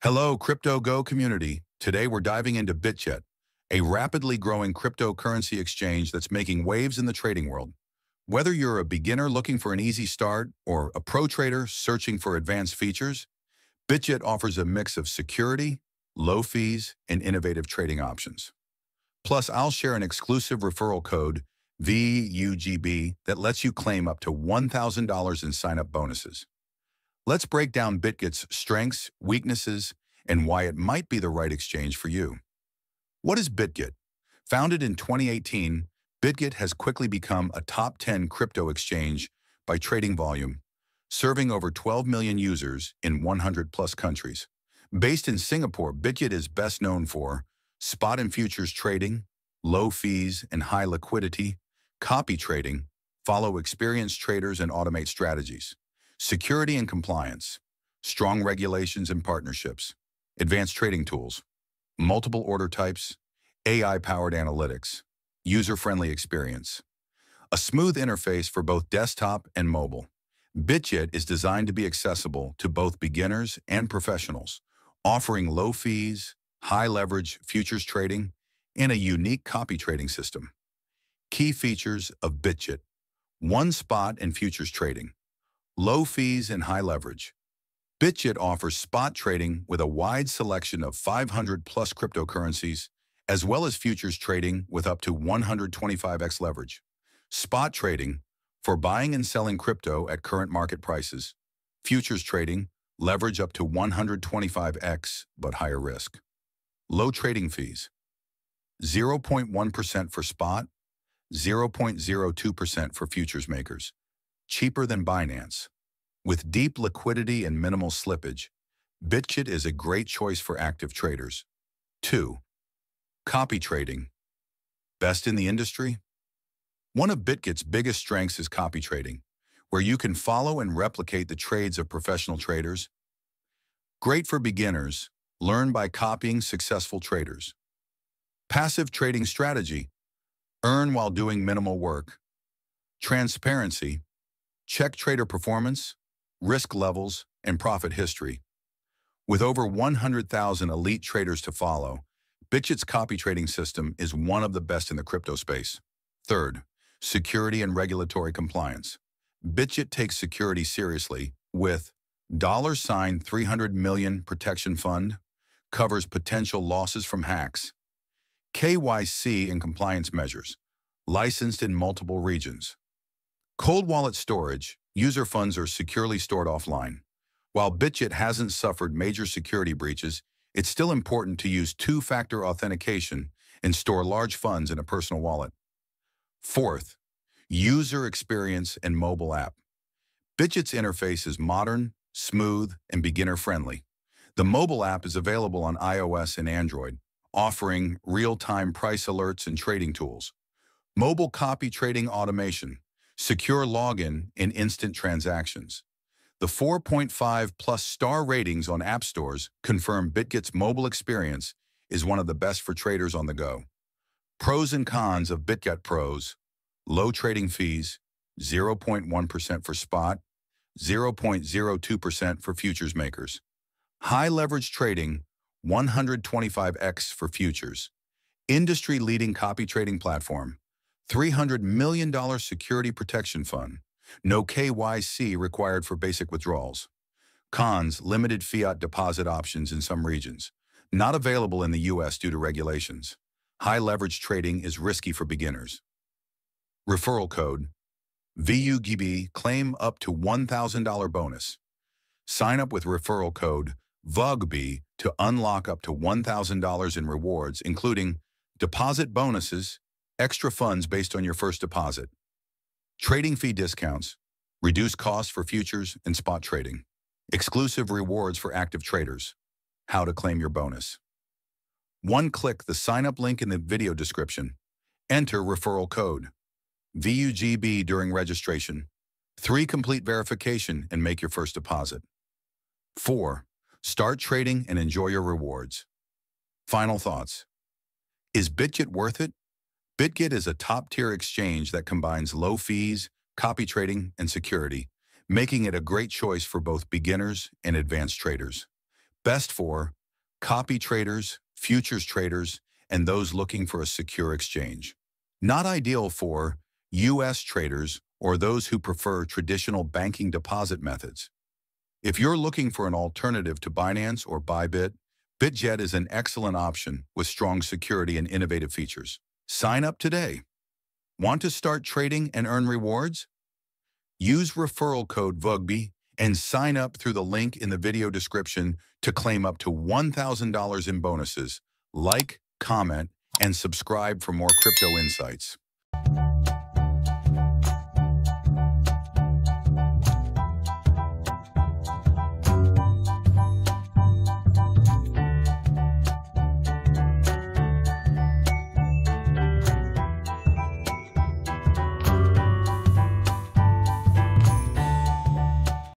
Hello, Crypto Go community. Today we're diving into Bitget, a rapidly growing cryptocurrency exchange that's making waves in the trading world. Whether you're a beginner looking for an easy start or a pro trader searching for advanced features, Bitget offers a mix of security, low fees, and innovative trading options. Plus, I'll share an exclusive referral code, VUGB, that lets you claim up to $1,000 in sign-up bonuses. Let's break down Bitget's strengths, weaknesses, and why it might be the right exchange for you. What is Bitget? Founded in 2018, Bitget has quickly become a top 10 crypto exchange by trading volume, serving over 12 million users in 100-plus countries. Based in Singapore, Bitget is best known for spot and futures trading, low fees and high liquidity, copy trading, follow experienced traders and automate strategies. Security and compliance, strong regulations and partnerships, advanced trading tools, multiple order types, AI-powered analytics, user-friendly experience, a smooth interface for both desktop and mobile. Bitget is designed to be accessible to both beginners and professionals, offering low fees, high leverage futures trading, and a unique copy trading system. Key features of Bitget: one spot and futures trading, low fees and high leverage. Bitget offers spot trading with a wide selection of 500-plus cryptocurrencies, as well as futures trading with up to 125x leverage. Spot trading, for buying and selling crypto at current market prices. Futures trading, leverage up to 125x, but higher risk. Low trading fees, 0.1% for spot, 0.02% for futures makers. Cheaper than Binance. With deep liquidity and minimal slippage, Bitget is a great choice for active traders. 2. Copy trading. Best in the industry? One of Bitget's biggest strengths is copy trading, where you can follow and replicate the trades of professional traders. Great for beginners, learn by copying successful traders. Passive trading strategy. Earn while doing minimal work. Transparency. Check trader performance, risk levels, and profit history. With over 100,000 elite traders to follow, Bitget's copy trading system is one of the best in the crypto space. 3. Security and regulatory compliance. Bitget takes security seriously with $300 million protection fund, covers potential losses from hacks, KYC and compliance measures, licensed in multiple regions. Cold wallet storage, user funds are securely stored offline. While Bitget hasn't suffered major security breaches, it's still important to use two-factor authentication and store large funds in a personal wallet. 4. User experience and mobile app. Bitget's interface is modern, smooth, and beginner-friendly. The mobile app is available on iOS and Android, offering real-time price alerts and trading tools. Mobile copy trading automation, secure login and instant transactions. The 4.5+ star ratings on app stores confirm Bitget's mobile experience is one of the best for traders on the go. Pros and cons of Bitget Pros: low trading fees, 0.1% for spot, 0.02% for futures makers. High leverage trading, 125x for futures. Industry-leading copy trading platform, $300 million security protection fund. No KYC required for basic withdrawals. Cons: limited fiat deposit options in some regions. Not available in the US due to regulations. High leverage trading is risky for beginners. Referral code: VUGB, claim up to $1,000 bonus. Sign up with referral code VUGB to unlock up to $1,000 in rewards, including deposit bonuses, extra funds based on your first deposit, trading fee discounts, reduced costs for futures and spot trading, exclusive rewards for active traders. How to claim your bonus. 1. Click the sign-up link in the video description. Enter referral code VUGB during registration. 3. Complete verification and make your first deposit. 4. Start trading and enjoy your rewards. Final thoughts. Is Bitget worth it? Bitget is a top-tier exchange that combines low fees, copy trading, and security, making it a great choice for both beginners and advanced traders. Best for copy traders, futures traders, and those looking for a secure exchange. Not ideal for U.S. traders or those who prefer traditional banking deposit methods. If you're looking for an alternative to Binance or Bybit, Bitget is an excellent option with strong security and innovative features. Sign up today. Want to start trading and earn rewards? Use referral code VUGB and sign up through the link in the video description to claim up to $1,000 in bonuses. Like, comment, and subscribe for more crypto insights.